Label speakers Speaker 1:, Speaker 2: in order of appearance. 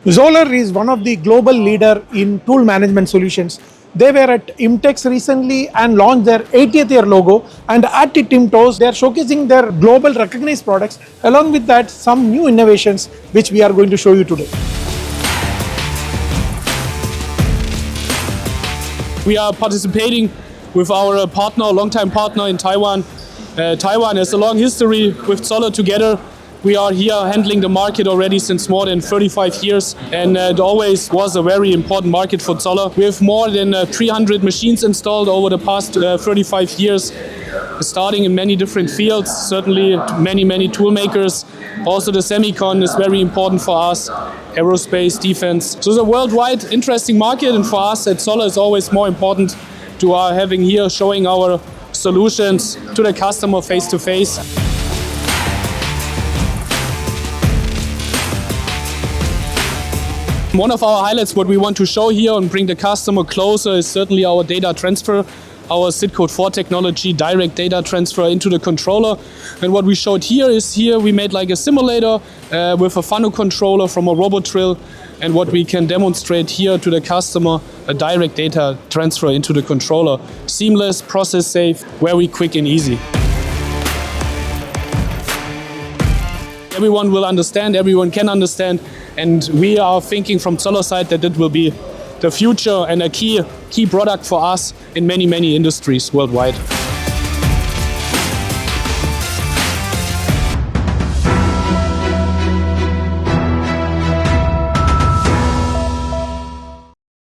Speaker 1: ZOLLER is one of the global leader in tool management solutions. They were at IMTEX recently and launched their 80th year logo, and at the TIMTOS they are showcasing their global recognized products. Along with that, some new innovations which we are going to show you today.
Speaker 2: We are participating with our partner, long-time partner in Taiwan. Taiwan has a long history with ZOLLER together. We are here handling the market already since more than 35 years, and it always was a very important market for ZOLLER. We have more than 300 machines installed over the past 35 years, starting in many different fields, certainly many tool makers. Also the semicon is very important for us, aerospace, defense. So it's a worldwide interesting market, and for us at ZOLLER it's always more important to having here showing our solutions to the customer face to face. One of our highlights, what we want to show here and bring the customer closer, is certainly our data transfer, our SID Code 4 technology, direct data transfer into the controller. And what we showed here is we made like a simulator with a funnel controller from a robot drill, and what we can demonstrate here to the customer, a direct data transfer into the controller. Seamless, process safe, very quick and easy. Everyone will understand, everyone can understand, and we are thinking from ZOLLER side that it will be the future and a key product for us in many industries worldwide.